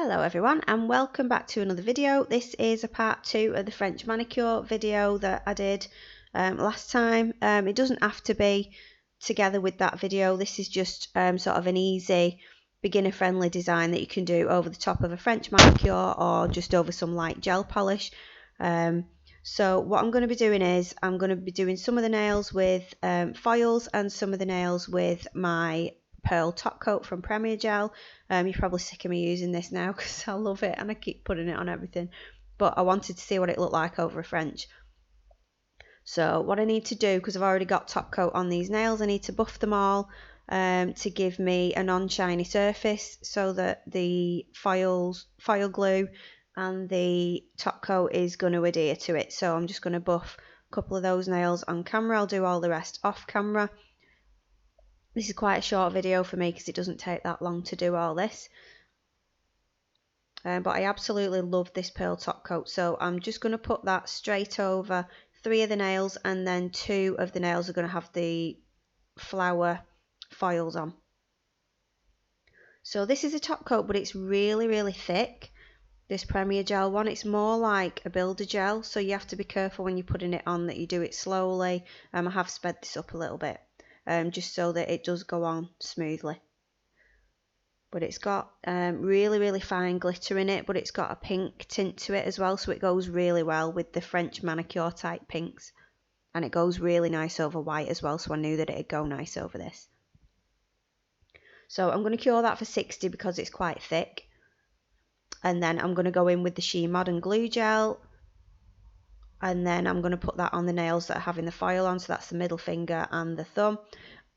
Hello everyone and welcome back to another video. This is a part 2 of the French manicure video that I did last time. It doesn't have to be together with that video. This is just sort of an easy beginner friendly design that you can do over the top of a French manicure or just over some light gel polish. So what I'm going to be doing is I'm going to be doing some of the nails with foils and some of the nails with my pearl top coat from Premier Gel. You're probably sick of me using this now because I love it and I keep putting it on everything, but I wanted to see what it looked like over a French. So what I need to do, because I've already got top coat on these nails, I need to buff them all to give me a non-shiny surface so that the foil glue and the top coat is going to adhere to it. So I'm just going to buff a couple of those nails on camera. I'll do all the rest off camera. This is quite a short video for me because it doesn't take that long to do all this. But I absolutely love this pearl top coat, so I'm just going to put that straight over 3 of the nails, and then 2 of the nails are going to have the flower foils on. So this is a top coat, but it's really thick, this Premier Gel one. It's more like a builder gel, so you have to be careful when you're putting it on that you do it slowly. I have sped this up a little bit just so that it does go on smoothly. But it's got really fine glitter in it, but it's got a pink tint to it as well, so it goes really well with the French manicure type pinks, and it goes really nice over white as well, so I knew that it'd go nice over this. So I'm going to cure that for 60 because it's quite thick, and then I'm going to go in with the Sheen Modern glue gel, and then I'm going to put that on the nails that are having the foil on, so that's the middle finger and the thumb.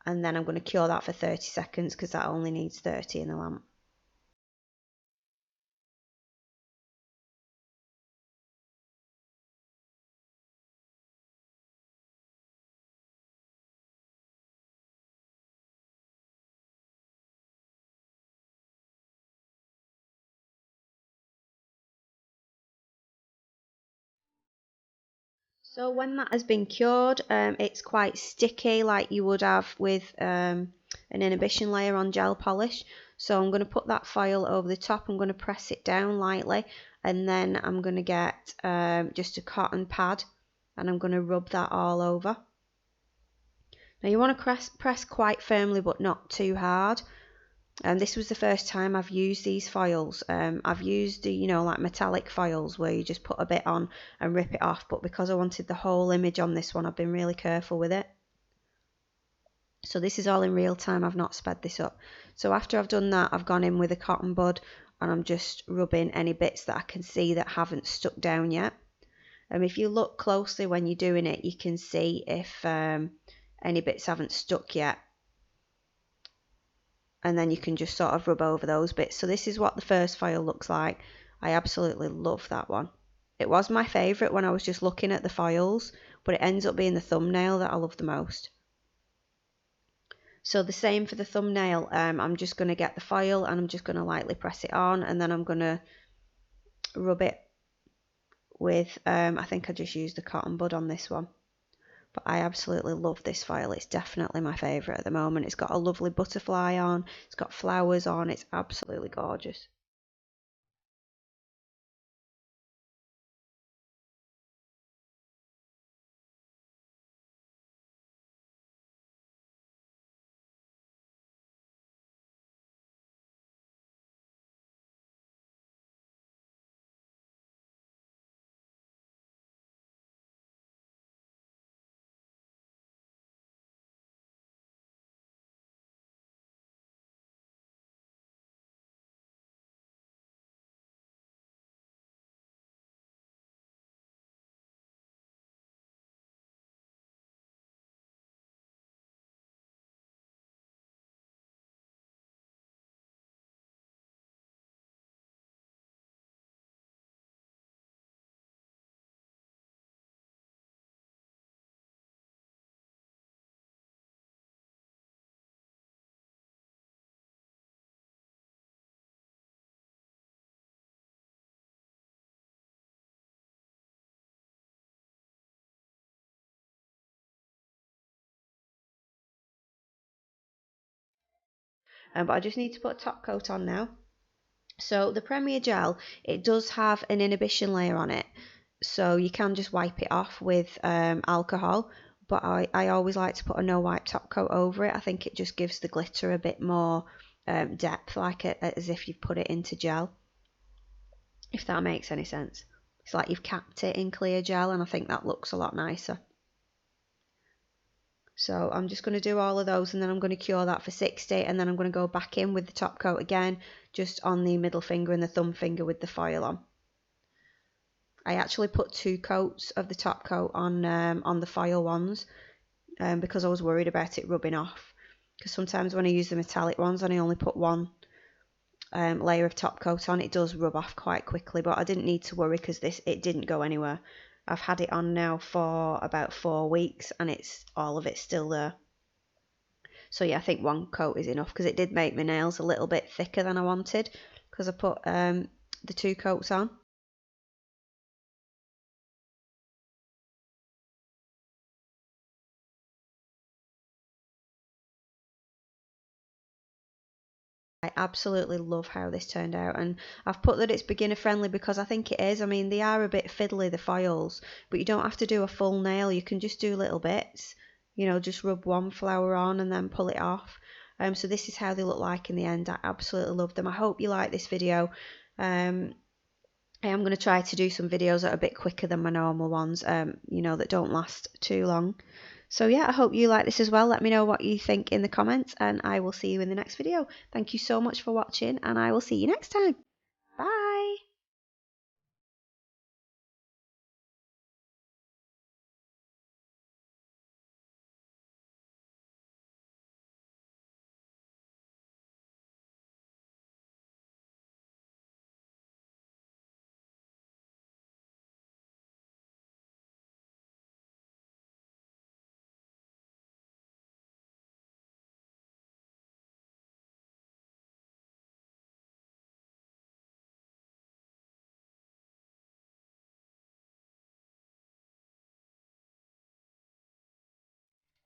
And then I'm going to cure that for 30 seconds because that only needs 30 in the lamp. So when that has been cured, it's quite sticky like you would have with an inhibition layer on gel polish. So I'm going to put that foil over the top. I'm going to press it down lightly, and then I'm going to get just a cotton pad and I'm going to rub that all over. Now you want to press quite firmly but not too hard. And this was the first time I've used these foils. I've used, like metallic foils where you just put a bit on and rip it off, but because I wanted the whole image on this one, I've been really careful with it. So this is all in real time, I've not sped this up. So after I've done that, I've gone in with a cotton bud and I'm just rubbing any bits that I can see that haven't stuck down yet. If you look closely when you're doing it, you can see if any bits haven't stuck yet. And then you can just sort of rub over those bits. So this is what the first foil looks like. I absolutely love that one. It was my favourite when I was just looking at the foils, but it ends up being the thumbnail that I love the most. So the same for the thumbnail. I'm just going to get the foil and I'm just going to lightly press it on, and then I'm going to rub it with, I think I just used the cotton bud on this one. But I absolutely love this foil. It's definitely my favourite at the moment. It's got a lovely butterfly on. It's got flowers on. It's absolutely gorgeous. But I just need to put a top coat on now. So the Premier Gel, it does have an inhibition layer on it, so you can just wipe it off with alcohol, but I always like to put a no wipe top coat over it. I think it just gives the glitter a bit more depth, like as if you've put it into gel, if that makes any sense. It's like you've capped it in clear gel, and I think that looks a lot nicer. So I'm just going to do all of those, and then I'm going to cure that for 60, and then I'm going to go back in with the top coat again, just on the middle finger and the thumb finger with the foil on. I actually put 2 coats of the top coat on the foil ones because I was worried about it rubbing off. Because sometimes when I use the metallic ones and I only put 1 layer of top coat on, it does rub off quite quickly, but I didn't need to worry because it didn't go anywhere. I've had it on now for about 4 weeks and all of it's still there. So yeah, I think 1 coat is enough because it did make my nails a little bit thicker than I wanted because I put the 2 coats on. I absolutely love how this turned out, and I've put that it's beginner friendly because I think it is. I mean, they are a bit fiddly, the foils, but you don't have to do a full nail. You can just do little bits, you know, just rub 1 flower on and then pull it off. So this is how they look like in the end. I absolutely love them. I hope you like this video. I am going to try to do some videos that are a bit quicker than my normal ones, you know, that don't last too long. So yeah, I hope you like this as well. Let me know what you think in the comments, and I will see you in the next video. Thank you so much for watching, and I will see you next time. Bye!